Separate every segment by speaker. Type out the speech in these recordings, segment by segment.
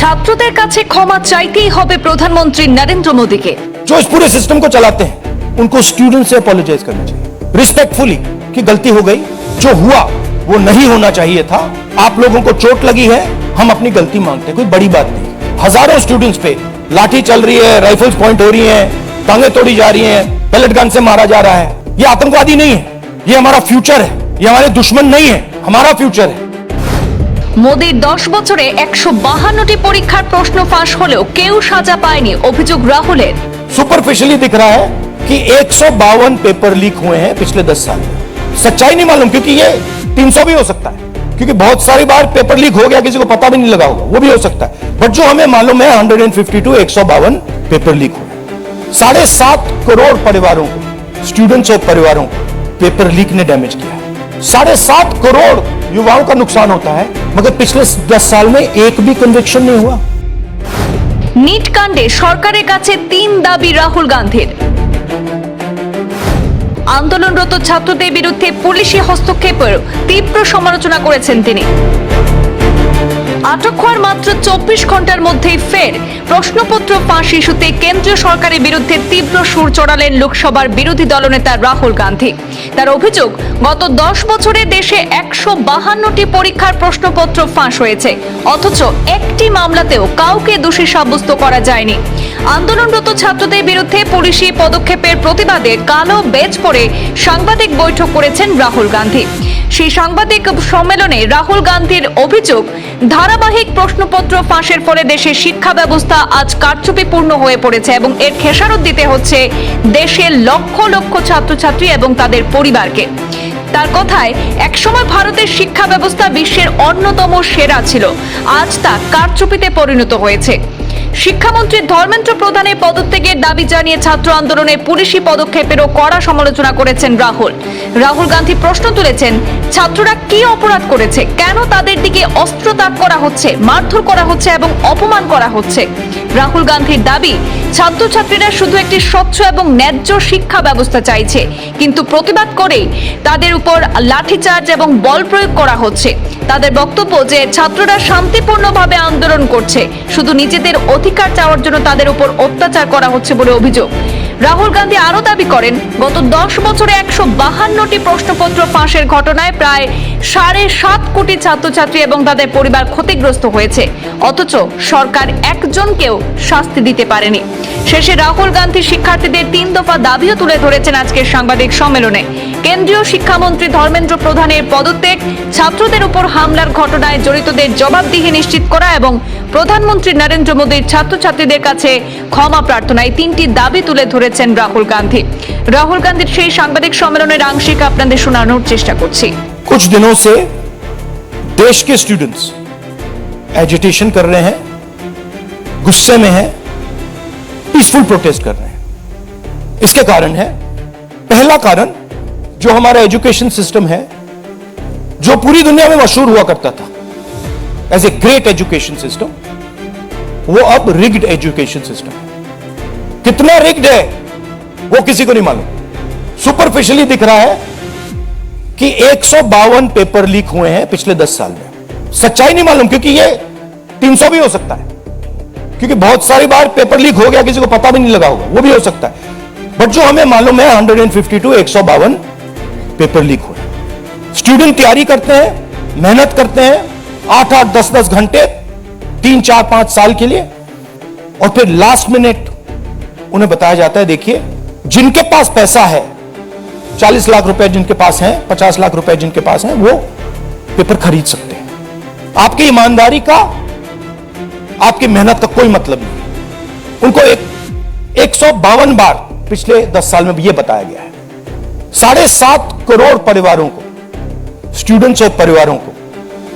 Speaker 1: ছাত্রদের কাছে ক্ষমা চাইতেই হবে প্রধানমন্ত্রী নরেন্দ্র মোদীকে।
Speaker 2: जो इस पूरे सिस्टम को चलाते हैं उनको स्टूडेंट से अपोलोजाइज करना चाहिए रिस्पेक्टफुली कि गलती हो गई, जो हुआ वो नहीं होना चाहिए था, आप लोगों को चोट लगी है, हम अपनी गलती मांगते हैं, कोई बड़ी बात नहीं। हजारों स्टूडेंट्स पे लाठी चल रही है, राइफल्स पॉइंट हो रही हैं, टांगे तोड़ी जा रही हैं, पेलेट गन से मारा जा रहा है। ये आतंकवादी नहीं है, ये हमारा फ्यूचर है, ये हमारे दुश्मन नहीं है, हमारा फ्यूचर है।
Speaker 1: মোদীর 10 বছরে 152টি পরীক্ষার প্রশ্ন ফাঁস হলেও কেউ সাজা পায়নি, অভিযোগ রাহুলের।
Speaker 2: सुपरफिशियली दिख रहा है कि 152 पेपर लीक हुए हैं पिछले 10 साल में। सच्चाई नहीं मालूम, क्योंकि ये 300 भी हो सकता है, क्योंकि बहुत सारी बार पेपर लीक हो गया, किसी को पता भी नहीं लगा होगा, वो भी हो सकता है। बट जो हमें मालूम है 152 152 पेपर लीक हुए। 7.5 करोड़ परिवारों को, स्टूडेंट्स और परिवारों को पेपर लीक ने डैमेज किया। 7.5 करोड़ युवाओं का नुकसान होता है, मगर पिछले 10 साल में एक भी कन्विक्शन नहीं हुआ।
Speaker 1: নিট কাণ্ডে সরকারের কাছে 3 দাবি রাহুল গান্ধীর। আন্দোলনরত ছাত্রদের বিরুদ্ধে পুলিশি হস্তক্ষেপের তীব্র সমালোচনা করেছেন তিনি। আটক হওয়ার মাত্র 24 ঘন্টার মধ্যেই ফের প্রশ্নপত্র ফাঁস ইস্যুতে কেন্দ্রীয় সরকারের বিরুদ্ধে তীব্র সুর চড়ালেন লোকসভার বিরোধী দলনেতা রাহুল গান্ধী। তার অভিযোগ, গত 10 বছরে দেশে 152টি পরীক্ষার প্রশ্নপত্র ফাঁস হয়েছে, অথচ একটি মামলাতেও কাউকে দোষী সাব্যস্ত করা যায়নি। আন্দোলনরত ছাত্রদের বিরুদ্ধে পুলিশি পদক্ষেপের প্রতিবাদে কালো বেজ পরে সাংবাদিক বৈঠক করেছেন রাহুল গান্ধী। সেই সাংবাদিক সম্মেলনে রাহুল গান্ধীর অভিযোগ, ধারাবাহিক প্রশ্নপত্র ফাঁসের ফলে দেশের শিক্ষা ব্যবস্থা আজ কারচুপিপূর্ণ হয়ে পড়েছে এবং এর খেসারত দিতে হচ্ছে দেশের লক্ষ লক্ষ ছাত্রছাত্রী এবং তাদের পরিবারকে। তার কথায়, একসময় ভারতের শিক্ষা ব্যবস্থা বিশ্বের অন্যতম সেরা ছিল, আজ তা কারচুপিতে পরিণত হয়েছে। শিক্ষামন্ত্রী ধর্মেন্দ্র প্রধানের পদত্যাগের দাবি জানিয়ে ছাত্র আন্দোলনের পুলিশি পদক্ষেপেরও কড়া সমালোচনা করেছেন রাহুল গান্ধী প্রশ্ন তুলেছেন, ছাত্ররা কি অপরাধ করেছে, কেন তাদের দিকে অস্ত্র তাক করা হচ্ছে, মারধর করা হচ্ছে এবং অপমান করা হচ্ছে। রাহুল গান্ধীর দাবি, ছাত্রছাত্রীরা শুধু একটি স্বচ্ছ এবং ন্যায্য শিক্ষা ব্যবস্থা চাইছে, কিন্তু প্রতিবাদ করেই তাদের উপর লাঠিচার্জ এবং বল প্রয়োগ করা হচ্ছে। তাদের বক্তব্য যে ছাত্ররা শান্তিপূর্ণভাবে আন্দোলন করছে, শুধু নিজেদের অধিকার চাওয়ার জন্য তাদের উপর অত্যাচার করা হচ্ছে বলে অভিযোগ। রাহুল গান্ধী আরো দাবি করেন, গত 10 বছরে 152টি প্রশ্নপত্র ফাঁসের ঘটনায় প্রায় 7.5 কোটি ছাত্রছাত্রী এবং তাদের পরিবার ক্ষতিগ্রস্ত হয়েছে, অথচ সরকার একজনকেও শাস্তি দিতে পারেনি। শেষে রাহুল গান্ধী শিক্ষার্থীদের 3 দফা দাবিও তুলে ধরেছেন আজকের সাংবাদিক সম্মেলনে। কেন্দ্রীয় শিক্ষামন্ত্রী ধর্মেন্দ্র প্রধানের পদত্যাগ, ছাত্রদের উপর হামলার ঘটনায় জড়িতদের জবাবদিহি নিশ্চিত করা এবং প্রধানমন্ত্রী নরেন্দ্র মোদীর ছাত্রছাত্রীদের কাছে ক্ষমা প্রার্থনা, এই 3টি দাবি তুলে ধরেছেন রাহুল গান্ধী। রাহুল গান্ধীর সেই সাংবাদিক সম্মেলনের আংশিক আপনাদের শোনানোর চেষ্টা করছি।
Speaker 2: कुछ दिनों से देश के स्टूडेंट्स एजिटेशन कर रहे हैं, गुस्से में हैं, पीसफुल प्रोटेस्ट कर रहे हैं। इसके कारण है, पहला कारण, जो हमारा एजुकेशन सिस्टम है, जो पूरी दुनिया में मशहूर हुआ करता था as a great education system, वो अब रिग्ड एजुकेशन सिस्टम है। कितना रिग्ड है वो किसी को नहीं मालूम। सुपरफिशियली दिख रहा है कि 152 पेपर लीक हुए हैं पिछले 10 साल में। सच्चाई नहीं मालूम, क्योंकि ये 300 भी हो सकता है, क्योंकि बहुत सारी बार पेपर लीक हो गया, किसी को पता भी नहीं लगा होगा, वो भी हो सकता है। बट जो हमें मालूम है 152 152 पेपर लीक हुए। स्टूडेंट तैयारी करते हैं, मेहनत करते हैं 8-8 10-10 घंटे 3-4-5 साल के लिए, और फिर लास्ट मिनट उन्हें बताया जाता है, देखिए जिनके पास पैसा है, 40 लाख रुपए जिनके पास हैं, 50 लाख रुपए जिनके पास हैं, वो पेपर खरीद सकते हैं। आपकी ईमानदारी का, आपकी मेहनत का कोई मतलब नहीं। उनको 152 बार पिछले 10 साल में ये बताया गया है। 7.5 करोड़ परिवारों को, स्टूडेंट्स और परिवारों को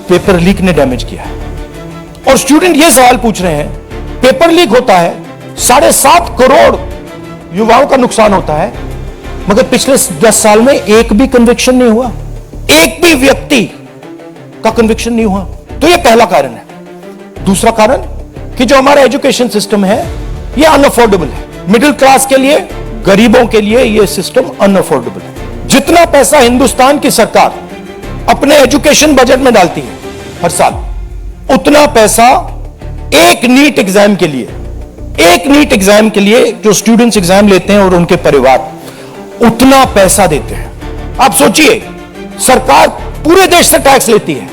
Speaker 2: पेपर लीक ने डैमेज किया है। और स्टूडेंट ये सवाल पूछ रहे हैं, पेपर लीक होता है, 7.5 करोड़ युवाओं का नुकसान होता है, मगर पिछले 10 साल में एक भी कन्विक्शन नहीं हुआ, एक भी व्यक्ति का कन्विक्शन नहीं हुआ। तो यह पहला कारण है। दूसरा कारण, कि जो हमारा एजुकेशन सिस्टम है, यह अनअफोर्डेबल है। मिडिल क्लास के लिए, गरीबों के लिए यह सिस्टम अनअफोर्डेबल है। जितना पैसा हिंदुस्तान की सरकार अपने एजुकेशन बजट में डालती है हर साल, उतना पैसा एक नीट एग्जाम के लिए जो स्टूडेंट्स एग्जाम लेते हैं और उनके परिवार उतना पैसा देते हैं। आप सोचिए, सरकार पूरे देश से टैक्स लेती है,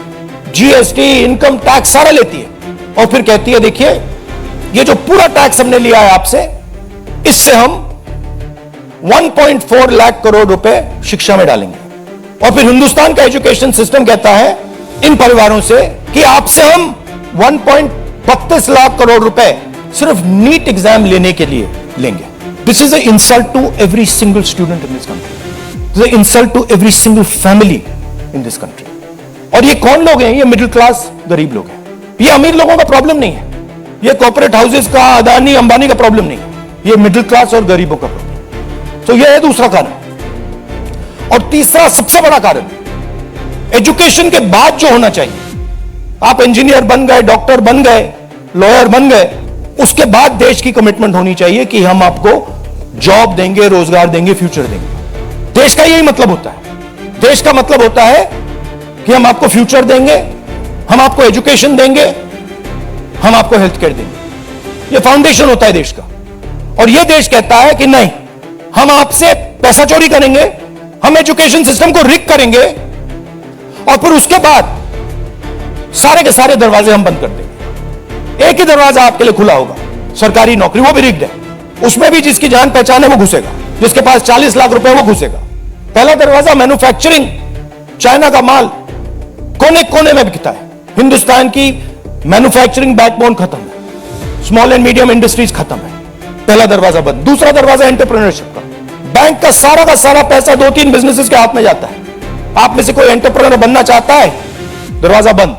Speaker 2: जीएसटी, इनकम टैक्स सारा लेती है, और फिर कहती है देखिए ये जो पूरा टैक्स हमने लिया है आपसे, इससे हम 1.4 लाख करोड़ रुपए शिक्षा में डालेंगे। और फिर हिंदुस्तान का एजुकेशन सिस्टम कहता है इन परिवारों से कि आपसे हम 1.32 लाख करोड़ रुपए सिर्फ नीट एग्जाम लेने के लिए लेंगे। This is a insult to every single student in this country, this is a insult to every single family in this country. और ये कौन लोग हैं? ये मिडिल क्लास गरीब लोग हैं। ये अमीर लोगों का प्रॉब्लम नहीं है, ये कॉर्पोरेट हाउसेस का, अदानी अंबानी का प्रॉब्लम नहीं है, ये मिडिल क्लास और गरीबों का प्रॉब्लम। तो ये है दूसरा कारण। और तीसरा सबसे बड़ा कारण, एजुकेशन के बाद जो होना चाहिए, आप इंजीनियर बन गए, डॉक्टर बन गए, लॉयर बन गए, उसके बाद देश की कमिटमेंट होनी चाहिए कि हम आपको जॉब देंगे, रोजगार देंगे, फ्यूचर देंगे। देश का यही मतलब होता है। देश का मतलब होता है कि हम आपको फ्यूचर देंगे, हम आपको एजुकेशन देंगे, हम आपको हेल्थ केयर देंगे। ये फाउंडेशन होता है देश का। और ये देश कहता है कि नहीं, हम आपसे पैसा चोरी करेंगे, हम एजुकेशन सिस्टम को रिग करेंगे, और फिर उसके बाद सारे के सारे दरवाजे हम बंद कर देंगे। एक ही दरवाजा आपके लिए खुला होगा, सरकारी नौकरी, वो भी रिग्ड है। उसमें भी जिसकी जान पहचान है वो घुसेगा, जिसके पास 40 लाख रुपए वो घुसेगा। पहला दरवाजा मैन्युफैक्चरिंग, चाइना का माल कोने कोने में बिकता है। हिंदुस्तान की मैन्युफैक्चरिंग बैकबोन खत्म है, स्मॉल एंड मीडियम इंडस्ट्रीज खत्म है। पहला दरवाजा बंद। दूसरा दरवाजा एंटरप्रेन्योरशिप का। बैंक का सारा पैसा 2-3 बिजनेसेस के हाथ में जाता है। आप में से कोई एंटरप्रेन्योर बनना चाहता है, दरवाजा बंद।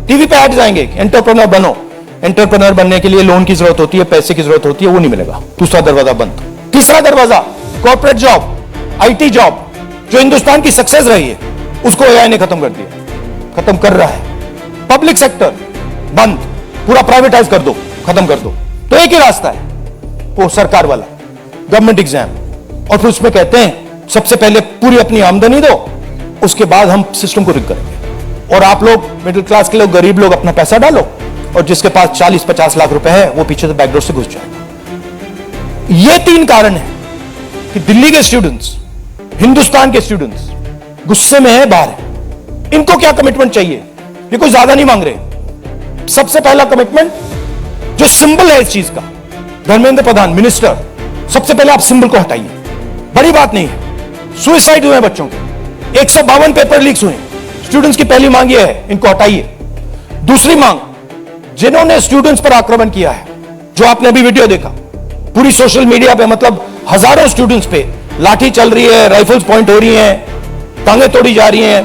Speaker 2: टीवी पे ऐड जाएंगे, एंटरप्रेन्योर बनो। एंटरप्रेन्योर बनने के लिए लोन की जरूरत होती है, पैसे की जरूरत होती है, वो नहीं मिलेगा। दूसरा दरवाजा बंद। तीसरा दरवाजा कॉर्पोरेट जॉब, आईटी जॉब, जो हिंदुस्तान की सक्सेस रही है, उसको एआई ने खत्म कर दिया, खत्म कर रहा है। पब्लिक सेक्टर बंद, पूरा प्राइवेटाइज कर दो, खत्म कर दो। तो एक ही रास्ता है, वो सरकार वाला, गवर्नमेंट एग्जाम। और फिर उसमें कहते हैं सबसे पहले पूरी अपनी आमदनी दो, उसके बाद हम सिस्टम को रिग करेंगे। और आप लोग मिडिल क्लास के लोग, गरीब लोग अपना पैसा डालो, और जिसके पास 40-50 लाख रुपए है वो पीछे से बैकडोर से घुस जाएगा। ये 3 कारण है कि दिल्ली के स्टूडेंट्स, हिंदुस्तान के स्टूडेंट्स गुस्से में है, बाहर है। इनको क्या कमिटमेंट चाहिए? ये कोई ज्यादा नहीं मांग रहे। सबसे पहला कमिटमेंट जो सिंबल है इस चीज का, धर्मेंद्र प्रधान मिनिस्टर, सबसे पहले आप सिंबल को हटाइए। बड़ी बात नहीं है। सुसाइड हुए बच्चों के, 152 पेपर लीक्स हुए। स्टूडेंट्स की पहली मांग यह है, इनको हटाइए। दूसरी मांग, जिन्होंने स्टूडेंट्स पर आक्रमण किया है, जो आपने अभी वीडियो देखा, पूरी सोशल मीडिया पे, मतलब हजारों स्टूडेंट्स पे लाठी चल रही है, राइफल्स पॉइंट हो रही हैं, टांगे तोड़ी जा रही हैं,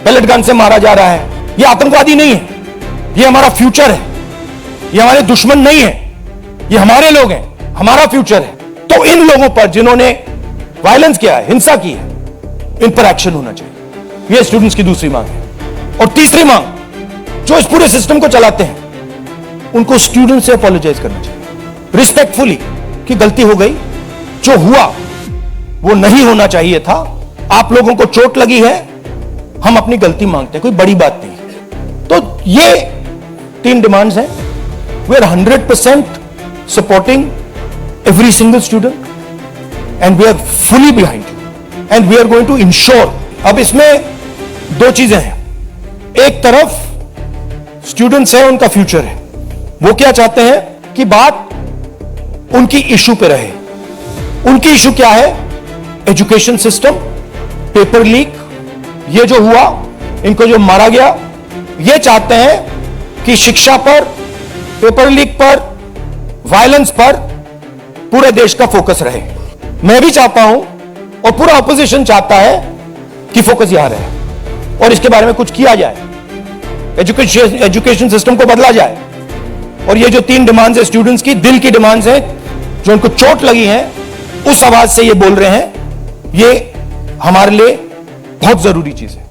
Speaker 2: पेलेट गन से मारा जा रहा है। ये आतंकवादी नहीं है, ये हमारा फ्यूचर है। ये हमारे दुश्मन नहीं है, ये हमारे लोग हैं, हमारा फ्यूचर है। तो इन लोगों पर जिन्होंने वायलेंस किया है, हिंसा की है, इन पर एक्शन होना चाहिए। ये स्टूडेंट्स की दूसरी मांग है। और तीसरी मांग, जो इस पूरे सिस्टम को चलाते हैं, उनको स्टूडेंट से अपोलोजाइज करना चाहिए रिस्पेक्टफुली कि गलती हो गई, जो हुआ वो नहीं होना चाहिए था, आप लोगों को चोट लगी है, हम अपनी गलती मांगते हैं, कोई बड़ी बात नहीं है। तो ये 3 डिमांड्स हैं। We are 100% supporting every single student and we are fully behind you and we are going to ensure. अब इसमें 2 चीजें हैं। एक तरफ स्टूडेंट्स हैं, उनका फ्यूचर है, वो क्या चाहते हैं कि बात उनकी इशू पे रहे। उनकी इशू क्या है? एजुकेशन सिस्टम, पेपर लीक, ये जो हुआ, इनको जो मारा गया, ये चाहते हैं कि शिक्षा पर, पेपर लीक पर, वायलेंस पर पूरे देश का फोकस रहे। मैं भी चाहता हूं और पूरा ऑपोजिशन चाहता है कि फोकस यहां रहे और इसके बारे में कुछ किया जाए, एजुकेशन सिस्टम को बदला जाए। और ये जो 3 डिमांड्स है स्टूडेंट्स की, दिल की डिमांड्स है, जो उनको चोट लगी है, उस आवाज से ये बोल रहे हैं, ये हमारे लिए बहुत जरूरी चीज है।